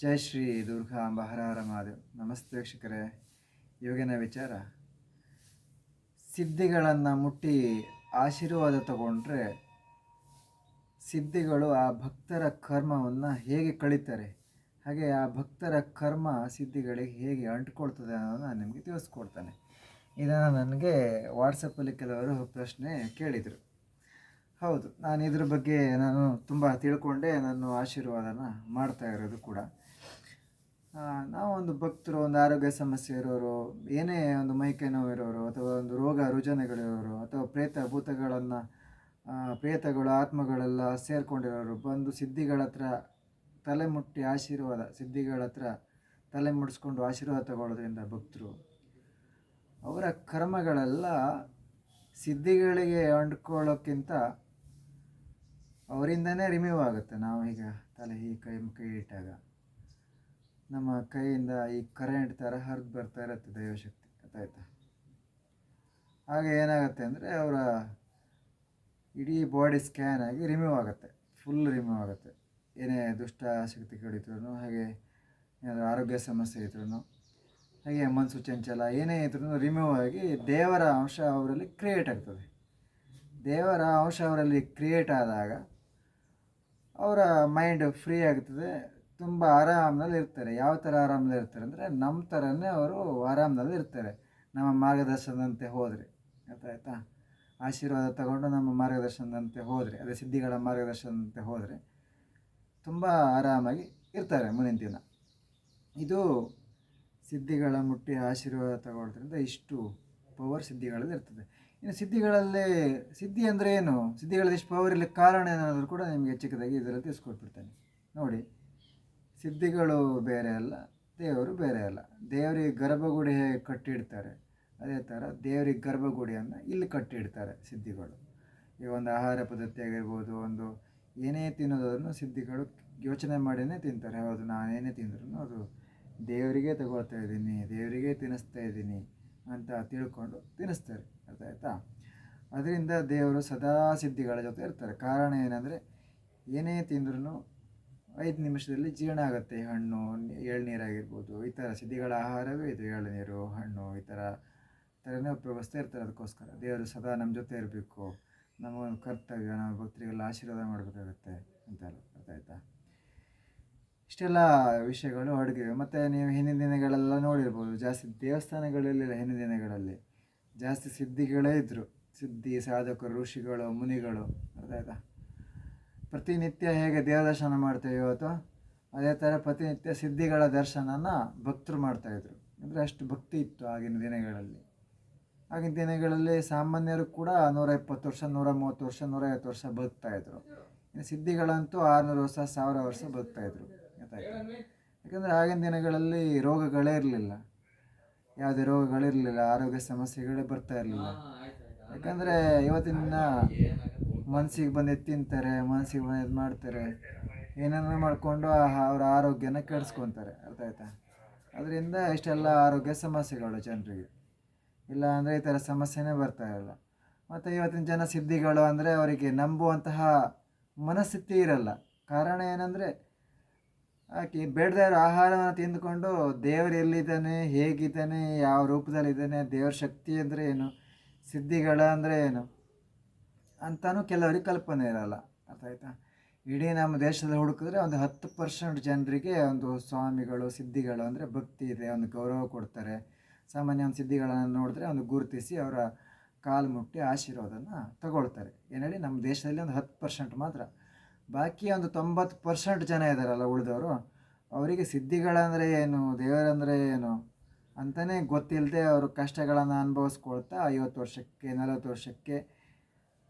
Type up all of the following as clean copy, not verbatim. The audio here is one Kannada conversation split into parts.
ಜೈ ಶ್ರೀ ದುರ್ಗಾಂಬ ಹರ ಹರ ಮಹಾದೇವ್. ನಮಸ್ತೆ ವೀಕ್ಷಕರೇ. ಇವಾಗಿನ ವಿಚಾರ, ಸಿದ್ಧಿಗಳನ್ನು ಮುಟ್ಟಿ ಆಶೀರ್ವಾದ ತಗೊಂಡ್ರೆ ಸಿದ್ಧಿಗಳು ಆ ಭಕ್ತರ ಕರ್ಮವನ್ನು ಹೇಗೆ ಕಳೀತಾರೆ, ಹಾಗೆ ಆ ಭಕ್ತರ ಕರ್ಮ ಸಿದ್ಧಿಗಳಿಗೆ ಹೇಗೆ ಅಂಟ್ಕೊಳ್ತದೆ ಅನ್ನೋದು ನಾನು ನಿಮಗೆ ತಿಳಿಸ್ಕೊಡ್ತಾನೆ. ಇದನ್ನು ನನಗೆ ವಾಟ್ಸಪ್ಪಲ್ಲಿ ಕೆಲವರು ಪ್ರಶ್ನೆ ಕೇಳಿದರು. ಹೌದು, ನಾನು ಇದ್ರ ಬಗ್ಗೆ ತುಂಬ ತಿಳ್ಕೊಂಡೆ ನಾನು ಆಶೀರ್ವಾದನ ಮಾಡ್ತಾ ಇರೋದು ಕೂಡ. ನಾವೊಂದು ಭಕ್ತರು, ಒಂದು ಆರೋಗ್ಯ ಸಮಸ್ಯೆ ಇರೋರು, ಏನೇ ಒಂದು ಮೈಕೈ ನೋವು ಇರೋರು, ಅಥವಾ ಒಂದು ರೋಗ ರುಜಿನಗಳಿರೋರು, ಅಥವಾ ಪ್ರೇತಗಳು ಆತ್ಮಗಳೆಲ್ಲ ಸೇರ್ಕೊಂಡಿರೋರು ಬಂದು ಸಿದ್ಧಿಗಳ ಹತ್ರ ತಲೆ ಮುಟ್ಟಿ ಸಿದ್ಧಿಗಳ ಹತ್ರ ತಲೆ ಮುಡಿಸ್ಕೊಂಡು ಆಶೀರ್ವಾದ ತಗೊಳ್ಳೋದ್ರಿಂದ ಭಕ್ತರು ಅವರ ಕರ್ಮಗಳೆಲ್ಲ ಸಿದ್ಧಿಗಳಿಗೆ ಅಂಡ್ಕೊಳ್ಳೋಕ್ಕಿಂತ ಅವರಿಂದನೇ ರಿಮೂವ್ ಆಗುತ್ತೆ. ನಾವು ಈಗ ತಲೆ ಕೈ ಇಟ್ಟಾಗ ನಮ್ಮ ಕೈಯಿಂದ ಈ ಕರೆಂಟ್ ಥರ ಹರಿದು ಬರ್ತಾ ಇರುತ್ತೆ ದೈವಶಕ್ತಿ, ಗೊತ್ತಾಯ್ತಾ? ಹಾಗೆ ಏನಾಗುತ್ತೆ ಅಂದರೆ ಅವರ ಇಡೀ ಬಾಡಿ ಸ್ಕ್ಯಾನ್ ಆಗಿ ರಿಮೂವ್ ಆಗುತ್ತೆ, ಫುಲ್ ರಿಮೂವ್ ಆಗುತ್ತೆ. ಏನೇ ದುಷ್ಟ ಶಕ್ತಿಗಳಿದ್ರೂ, ಹಾಗೆ ಏನಾದರೂ ಆರೋಗ್ಯ ಸಮಸ್ಯೆ ಇದ್ರೂ, ಹಾಗೆ ಮನಸ್ಸು ಚಂಚಲ ಏನೇ ಇದ್ರೂ ರಿಮೂವ್ ಆಗಿ ದೇವರ ಅಂಶ ಅವರಲ್ಲಿ ಕ್ರಿಯೇಟ್ ಆಗ್ತದೆ. ದೇವರ ಅಂಶ ಅವರಲ್ಲಿ ಕ್ರಿಯೇಟ್ ಆದಾಗ ಅವರ ಮೈಂಡ್ ಫ್ರೀ ಆಗ್ತದೆ, ತುಂಬ ಆರಾಮದಲ್ಲಿ ಇರ್ತಾರೆ. ಯಾವ ಥರ ಆರಾಮದಲ್ಲಿ ಇರ್ತಾರೆ ಅಂದರೆ ನಮ್ಮ ಥರನೇ ಅವರು ಆರಾಮದಲ್ಲಿ ಇರ್ತಾರೆ, ನಮ್ಮ ಮಾರ್ಗದರ್ಶನದಂತೆ ಹೋದರೆ. ಗೊತ್ತಾಯ್ತಾ? ಆಶೀರ್ವಾದ ತಗೊಂಡು ನಮ್ಮ ಮಾರ್ಗದರ್ಶನದಂತೆ ಹೋದರೆ, ಅದೇ ಸಿದ್ಧಿಗಳ ಮಾರ್ಗದರ್ಶನದಂತೆ ಹೋದರೆ ತುಂಬ ಆರಾಮಾಗಿ ಇರ್ತಾರೆ ಮುಂದಿನ ದಿನ. ಇದು ಸಿದ್ಧಿಗಳ ಮುಟ್ಟಿ ಆಶೀರ್ವಾದ ತಗೊಳ್ಳೋದ್ರಿಂದ ಇಷ್ಟು ಪವರ್ ಸಿದ್ಧಿಗಳಲ್ಲಿ ಇರ್ತದೆ. ಇನ್ನು ಸಿದ್ಧಿ ಅಂದರೆ ಏನು, ಸಿದ್ಧಿಗಳಲ್ಲಿ ಇಷ್ಟು ಪವರ್ ಇರಲಿಕ್ಕೆ ಕಾರಣ ಏನಾದರೂ ಕೂಡ ನಿಮಗೆ ಚಿಕ್ಕದಾಗಿ ಇದರಲ್ಲಿ ತಿಳಿಸ್ಕೊಟ್ಬಿಡ್ತೇನೆ ನೋಡಿ. ಸಿದ್ಧಿಗಳು ಬೇರೆ ಅಲ್ಲ, ದೇವರು ಬೇರೆ ಅಲ್ಲ. ದೇವರಿಗೆ ಗರ್ಭಗುಡಿ ಹೇಗೆ ಕಟ್ಟಿಡ್ತಾರೆ, ಅದೇ ಥರ ದೇವರಿಗೆ ಗರ್ಭಗುಡಿಯನ್ನು ಇಲ್ಲಿ ಕಟ್ಟಿಡ್ತಾರೆ ಸಿದ್ಧಿಗಳು. ಈಗ ಒಂದು ಆಹಾರ ಪದ್ಧತಿ ಆಗಿರ್ಬೋದು, ಒಂದು ಏನೇ ತಿನ್ನೋದನ್ನು ಸಿದ್ಧಿಗಳು ಯೋಚನೆ ಮಾಡಿನೇ ತಿಂತಾರೆ. ಹೌದು, ನಾನೇನೇ ತಿಂದ್ರೂ ಅದು ದೇವರಿಗೆ ತಗೊಳ್ತಾ ಇದ್ದೀನಿ, ದೇವರಿಗೆ ತಿನ್ನಿಸ್ತಾ ಇದ್ದೀನಿ ಅಂತ ತಿಳ್ಕೊಂಡು ತಿನ್ನಿಸ್ತಾರೆ. ಅರ್ಥಾಯ್ತಾ? ಅದರಿಂದ ದೇವರು ಸದಾ ಸಿದ್ಧಿಗಳ ಜೊತೆ ಇರ್ತಾರೆ. ಕಾರಣ ಏನಂದರೆ, ಏನೇ ತಿಂದ್ರೂ 5 ನಿಮಿಷದಲ್ಲಿ ಜೀರ್ಣ ಆಗುತ್ತೆ. ಹಣ್ಣು, ಎಳ್ನೀರಾಗಿರ್ಬೋದು, ಈ ಥರ ಸಿದ್ಧಿಗಳ ಆಹಾರವೇ ಇದು. ಎಳ್ನೀರು, ಹಣ್ಣು, ಈ ಥರನೇ ಉಪಯೋಗಿಸ್ತಾ ಇರ್ತಾರೆ. ಅದಕ್ಕೋಸ್ಕರ ದೇವರು ಸದಾ ನಮ್ಮ ಜೊತೆ ಇರಬೇಕು, ನಮ್ಮ ಒಂದು ಕರ್ತವ್ಯ, ನಾವು ಭಕ್ತರಿಗೆಲ್ಲ ಆಶೀರ್ವಾದ ಮಾಡಬೇಕಾಗತ್ತೆ ಅಂತೆಲ್ಲ. ಗೊತ್ತಾಯ್ತಾ? ಇಷ್ಟೆಲ್ಲ ವಿಷಯಗಳು ಅಡುಗೆ. ಮತ್ತು ನೀವು ಹಿಂದಿನ ದಿನಗಳೆಲ್ಲ ನೋಡಿರ್ಬೋದು, ಜಾಸ್ತಿ ದೇವಸ್ಥಾನಗಳಲ್ಲಿಲ್ಲ, ಹಿಂದಿನ ದಿನಗಳಲ್ಲಿ ಜಾಸ್ತಿ ಸಿದ್ಧಿಗಳೇ ಇದ್ದರು. ಸಿದ್ಧಿ ಸಾಧಕರು, ಋಷಿಗಳು, ಮುನಿಗಳು. ಗೊತ್ತಾಯ್ತಾ? ಪ್ರತಿನಿತ್ಯ ಹೇಗೆ ದೇವದರ್ಶನ ಮಾಡ್ತೇವೆ ಇವತ್ತು, ಅದೇ ಥರ ಪ್ರತಿನಿತ್ಯ ಸಿದ್ಧಿಗಳ ದರ್ಶನನ ಭಕ್ತರು ಮಾಡ್ತಾಯಿದ್ರು. ಅಂದರೆ ಅಷ್ಟು ಭಕ್ತಿ ಇತ್ತು ಆಗಿನ ದಿನಗಳಲ್ಲಿ. ಆಗಿನ ದಿನಗಳಲ್ಲಿ ಸಾಮಾನ್ಯರು ಕೂಡ 120 ವರ್ಷ, 130 ವರ್ಷ, 150 ವರ್ಷ ಬದುಕ್ತಾಯಿದ್ರು. ಇನ್ನು ಸಿದ್ಧಿಗಳಂತೂ 600 ವರ್ಷ, 1000 ವರ್ಷ ಬದುಕ್ತಾಯಿದ್ರು. ಗೊತ್ತಾಯ್ತು? ಯಾಕಂದರೆ ಆಗಿನ ದಿನಗಳಲ್ಲಿ ರೋಗಗಳೇ ಇರಲಿಲ್ಲ, ಯಾವುದೇ ರೋಗಗಳಿರಲಿಲ್ಲ, ಆರೋಗ್ಯ ಸಮಸ್ಯೆಗಳೇ ಬರ್ತಾ ಇರಲಿಲ್ಲ. ಯಾಕಂದರೆ ಇವತ್ತಿನ ಮನಸ್ಸಿಗೆ ಬಂದಿದ್ದು ತಿಂತಾರೆ, ಮನಸ್ಸಿಗೆ ಬಂದಿದ್ದು ಮಾಡ್ತಾರೆ, ಏನೇನೋ ಮಾಡಿಕೊಂಡು ಅವ್ರ ಆರೋಗ್ಯನ ಕೆಡಿಸ್ಕೊತಾರೆ. ಅರ್ಥಾಯ್ತಾ? ಅದರಿಂದ ಇಷ್ಟೆಲ್ಲ ಆರೋಗ್ಯ ಸಮಸ್ಯೆಗಳು ಜನರಿಗೆ. ಇಲ್ಲ ಅಂದರೆ ಈ ಥರ ಸಮಸ್ಯೆನೇ ಬರ್ತಾ ಇಲ್ಲ. ಮತ್ತು ಇವತ್ತಿನ ಜನ ಸಿದ್ಧಿಗಳು ಅಂದರೆ ಅವರಿಗೆ ನಂಬುವಂತಹ ಮನಸ್ಥಿತಿ ಇರಲ್ಲ. ಕಾರಣ ಏನಂದರೆ, ಬೇಡದೇ ಇರೋ ಆಹಾರವನ್ನು ತಿಂದುಕೊಂಡು ದೇವರು ಎಲ್ಲಿದ್ದಾನೆ, ಹೇಗಿದ್ದಾನೆ, ಯಾವ ರೂಪದಲ್ಲಿದ್ದಾನೆ, ದೇವ್ರ ಶಕ್ತಿ ಅಂದರೆ ಏನು, ಸಿದ್ಧಿಗಳ ಅಂದರೆ ಏನು ಅಂತಲೂ ಕೆಲವರಿಗೆ ಕಲ್ಪನೆ ಇರಲ್ಲ. ಅರ್ಥಾಯ್ತಾ? ಇಡೀ ನಮ್ಮ ದೇಶದಲ್ಲಿ ಹುಡುಕಿದ್ರೆ ಒಂದು 10% ಜನರಿಗೆ ಒಂದು ಸ್ವಾಮಿಗಳು, ಸಿದ್ಧಿಗಳು ಅಂದರೆ ಭಕ್ತಿ ಇದೆ, ಒಂದು ಗೌರವ ಕೊಡ್ತಾರೆ. ಸಾಮಾನ್ಯ ಒಂದು ಸಿದ್ಧಿಗಳನ್ನು ನೋಡಿದ್ರೆ ಒಂದು ಗುರುತಿಸಿ ಅವರ ಕಾಲು ಮುಟ್ಟಿ ಆಶೀರ್ವಾದನ ತಗೊಳ್ತಾರೆ. ಏನೇಳಿ ನಮ್ಮ ದೇಶದಲ್ಲಿ ಒಂದು 10% ಮಾತ್ರ. ಬಾಕಿ ಒಂದು 90% ಜನ ಇದ್ದಾರಲ್ಲ ಉಳಿದವರು, ಅವರಿಗೆ ಸಿದ್ಧಿಗಳಂದರೆ ಏನು, ದೇವರಂದರೆ ಏನು ಅಂತಲೇ ಗೊತ್ತಿಲ್ಲದೆ ಅವರು ಕಷ್ಟಗಳನ್ನು ಅನುಭವಿಸ್ಕೊಳ್ತಾ 50 ವರ್ಷಕ್ಕೆ 40 ವರ್ಷಕ್ಕೆ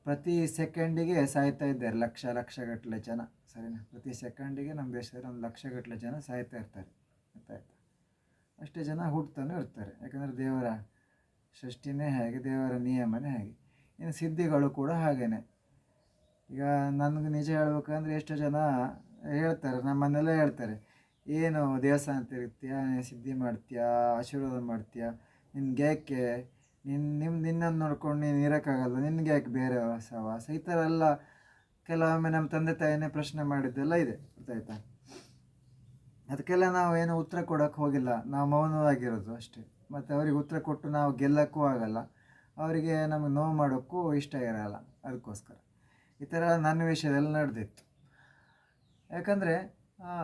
ಪ್ರತಿ ಸೆಕೆಂಡಿಗೆ ಸಾಯ್ತಾ ಇದ್ದಾರೆ. ಲಕ್ಷಗಟ್ಟಲೆ ಜನ. ಸರಿನಾ? ಪ್ರತಿ ಸೆಕೆಂಡಿಗೆ ನಮ್ಮ ದೇಶದಲ್ಲಿ 1 ಲಕ್ಷಗಟ್ಟಲೆ ಜನ ಸಾಯ್ತಾ ಇರ್ತಾರೆ. ಗೊತ್ತಾಯ್ತಾ? ಅಷ್ಟೇ ಜನ ಹುಡ್ತಾನೂ ಇರ್ತಾರೆ. ಯಾಕಂದರೆ ದೇವರ ಸೃಷ್ಟಿನೇ ಹಾಗೆ, ದೇವರ ನಿಯಮನೇ ಹಾಗೆ. ಇನ್ನು ಸಿದ್ಧಿಗಳು ಕೂಡ ಹಾಗೇ. ಈಗ ನನಗೆ ನಿಜ ಹೇಳ್ಬೇಕಂದ್ರೆ ಎಷ್ಟೋ ಜನ ಹೇಳ್ತಾರೆ, ನಮ್ಮನ್ನೆಲ್ಲ ಹೇಳ್ತಾರೆ, ಏನು ದೇವಸ್ಥಾನ ತಿರುಗ್ತೀಯಾ, ಸಿದ್ಧಿ ಮಾಡ್ತೀಯಾ, ಆಶೀರ್ವಾದ ಮಾಡ್ತೀಯಾ, ನಿನ್ಗೆ ಯಾಕೆ, ನಿನ್ನನ್ನು ನೋಡ್ಕೊಂಡು ನೀನು ಇರೋಕ್ಕಾಗಲ್ಲ, ನಿನಗೆ ಯಾಕೆ ಬೇರೆ ಸಹವಾಸ, ಈ ಥರ ಎಲ್ಲ ಕೆಲವೊಮ್ಮೆ ನಮ್ಮ ತಂದೆ ತಾಯಿನೇ ಪ್ರಶ್ನೆ ಮಾಡಿದ್ದೆಲ್ಲ ಇದೆ. ಗೊತ್ತಾಯ್ತಾ? ಅದಕ್ಕೆಲ್ಲ ನಾವು ಏನು ಉತ್ತರ ಕೊಡೋಕ್ಕೆ ಹೋಗಿಲ್ಲ, ನಾವು ಮೌನವಾಗಿರೋದು ಅಷ್ಟೇ. ಮತ್ತು ಅವ್ರಿಗೆ ಉತ್ತರ ಕೊಟ್ಟು ನಾವು ಗೆಲ್ಲಕ್ಕೂ ಆಗಲ್ಲ, ಅವರಿಗೆ ನಮಗೆ ನೋವು ಮಾಡೋಕ್ಕೂ ಇಷ್ಟ ಇರಲ್ಲ. ಅದಕ್ಕೋಸ್ಕರ ಈ ಥರ ನನ್ನ ವಿಷಯದಲ್ಲಿ ನಡೆದಿತ್ತು. ಯಾಕಂದರೆ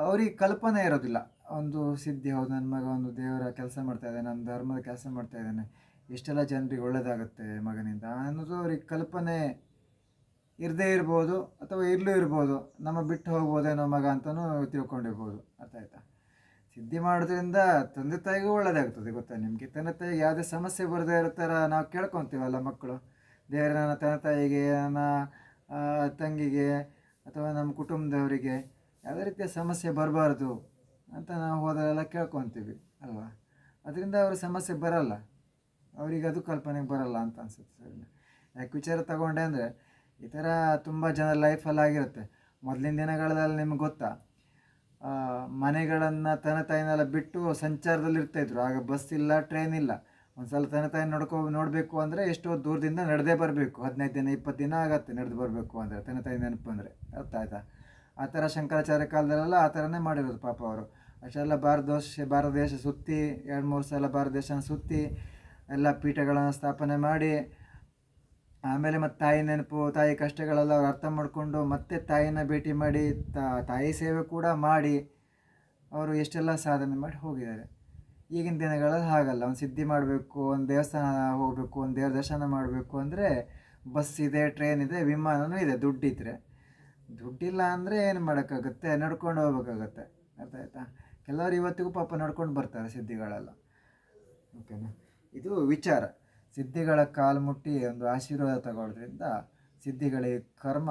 ಅವ್ರಿಗೆ ಕಲ್ಪನೆ ಇರೋದಿಲ್ಲ, ಒಂದು ಸಿದ್ಧಿ, ಹೌದು ನನ್ನ ಮಗ ಒಂದು ದೇವರ ಕೆಲಸ ಮಾಡ್ತಾಯಿದ್ದಾನೆ, ನನ್ನ ಧರ್ಮದ ಕೆಲಸ ಮಾಡ್ತಾಯಿದ್ದಾನೆ, ಇಷ್ಟೆಲ್ಲ ಜನರಿಗೆ ಒಳ್ಳೆಯದಾಗುತ್ತೆ ಮಗನಿಂದ ಅನ್ನೋದು ಅವ್ರಿಗೆ ಕಲ್ಪನೆ ಇರದೇ ಇರ್ಬೋದು, ಅಥವಾ ಇರಲೂ ಇರ್ಬೋದು. ನಮ್ಮ ಬಿಟ್ಟು ಹೋಗ್ಬೋದೇನೋ ಮಗ ಅಂತಲೂ ತಿಳ್ಕೊಂಡಿರ್ಬೋದು. ಅರ್ಥ ಆಯ್ತಾ? ಸಿದ್ಧಿ ಮಾಡೋದ್ರಿಂದ ತಂದೆ ತಾಯಿಗೂ ಒಳ್ಳೆಯದಾಗ್ತದೆ, ಗೊತ್ತಾ ನಿಮಗೆ? ತಂದೆ ತಾಯಿಗೆ ಯಾವುದೇ ಸಮಸ್ಯೆ ಬರದೇ ಇರೋ ಥರ ನಾವು ಕೇಳ್ಕೊತೀವಲ್ಲ ಮಕ್ಕಳು, ದೇವರ ನನ್ನ ತಂದೆ ತಾಯಿಗೆ, ನನ್ನ ತಂಗಿಗೆ ಅಥವಾ ನಮ್ಮ ಕುಟುಂಬದವರಿಗೆ ಯಾವುದೇ ರೀತಿಯ ಸಮಸ್ಯೆ ಬರಬಾರ್ದು ಅಂತ ನಾವು ಹೋದರೆಲ್ಲ ಕೇಳ್ಕೊತೀವಿ ಅಲ್ವಾ? ಅದರಿಂದ ಅವ್ರಿಗೆ ಸಮಸ್ಯೆ ಬರಲ್ಲ, ಅವ್ರಿಗೆ ಅದು ಕಲ್ಪನೆಗೆ ಬರಲ್ಲ ಅಂತ ಅನಿಸುತ್ತೆ. ಸರಿ, ಯಾಕೆ ವಿಚಾರ ತಗೊಂಡೆ ಅಂದರೆ ಈ ಥರ ತುಂಬ ಜನ ಲೈಫಲ್ಲಿ ಆಗಿರುತ್ತೆ. ಮೊದಲಿನ ದಿನಗಳಲ್ಲಿ ನಿಮ್ಗೆ ಗೊತ್ತಾ, ಮನೆಗಳನ್ನು ತಂದೆ ತಾಯಿನೆಲ್ಲ ಬಿಟ್ಟು ಸಂಚಾರದಲ್ಲಿರ್ತಾಯಿದ್ರು. ಆಗ ಬಸ್ ಇಲ್ಲ, ಟ್ರೈನ್ ಇಲ್ಲ. ಒಂದು ಸಲ ತಂದೆ ತಾಯಿ ನೋಡಬೇಕು ಅಂದರೆ ಎಷ್ಟೋ ದೂರದಿಂದ ನಡೆದೇ ಬರಬೇಕು. 15 ದಿನ 20 ದಿನ ಆಗುತ್ತೆ ನಡೆದು ಬರಬೇಕು ಅಂದರೆ, ತಂದೆ ತಾಯಿ ನೆನಪು ಅಂದರೆ. ಅರ್ಥ ಆಯ್ತಾ? ಆ ಥರ ಶಂಕರಾಚಾರ್ಯ ಕಾಲದಲ್ಲೆಲ್ಲ ಆ ಥರನೇ ಮಾಡಿರೋದು ಪಾಪ ಅವರು. ಅಷ್ಟೆಲ್ಲ ಭಾರತ ದೇಶ ಸುತ್ತಿ 2-3 ಸಲ ಭಾರತ ದೇಶನ ಸುತ್ತಿ ಎಲ್ಲ ಪೀಠಗಳನ್ನು ಸ್ಥಾಪನೆ ಮಾಡಿ, ಆಮೇಲೆ ಮತ್ತು ತಾಯಿ ನೆನಪು, ತಾಯಿ ಕಷ್ಟಗಳೆಲ್ಲ ಅವ್ರು ಅರ್ಥ ಮಾಡಿಕೊಂಡು ಮತ್ತೆ ತಾಯಿನ ಭೇಟಿ ಮಾಡಿ ತಾಯಿ ಸೇವೆ ಕೂಡ ಮಾಡಿ ಅವರು ಎಷ್ಟೆಲ್ಲ ಸಾಧನೆ ಮಾಡಿ ಹೋಗಿದ್ದಾರೆ. ಈಗಿನ ದಿನಗಳಲ್ಲಿ ಹಾಗಲ್ಲ. ಒಂದು ಸಿದ್ಧಿ ಮಾಡಬೇಕು, ಒಂದು ದೇವಸ್ಥಾನ ಹೋಗಬೇಕು, ಒಂದು ದೇವ್ರ ದರ್ಶನ ಮಾಡಬೇಕು ಅಂದರೆ ಬಸ್ ಇದೆ, ಟ್ರೈನ್ ಇದೆ, ವಿಮಾನವೂ ಇದೆ, ದುಡ್ಡಿದ್ರೆ. ದುಡ್ಡಿಲ್ಲ ಅಂದರೆ ಏನು ಮಾಡೋಕ್ಕಾಗುತ್ತೆ? ನಡ್ಕೊಂಡು ಹೋಗ್ಬೇಕಾಗತ್ತೆ. ಅರ್ಥ ಆಯ್ತಾ? ಕೆಲವರು ಇವತ್ತಿಗೂ ಪಾಪ ನಡ್ಕೊಂಡು ಬರ್ತಾರೆ ಸಿದ್ಧಿಗಳೆಲ್ಲ. ಓಕೆನಾ? ಇದು ವಿಚಾರ. ಸಿದ್ಧಿಗಳ ಕಾಲು ಮುಟ್ಟಿ ಒಂದು ಆಶೀರ್ವಾದ ತಗೊಳ್ಳೋದ್ರಿಂದ ಸಿದ್ಧಿಗಳಿಗೆ ಕರ್ಮ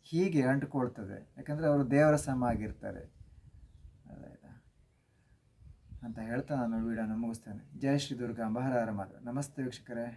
ಹೀಗೆ ಅಂಟುಕೊಳ್ತದೆ. ಯಾಕಂದರೆ ಅವರು ದೇವರ ಸಮ ಆಗಿರ್ತಾರೆ. ಅದಾಯ್ತಾ ಅಂತ ಹೇಳ್ತಾ ನಾನು ವಿಡಿಯೋನ ಮುಗಿಸ್ತೇನೆ. ಜೈ ಶ್ರೀ ದುರ್ಗಾಂಬ, ಹರ ಹರ ಮಹಾದೇವ. ನಮಸ್ತೆ ವೀಕ್ಷಕರೇ.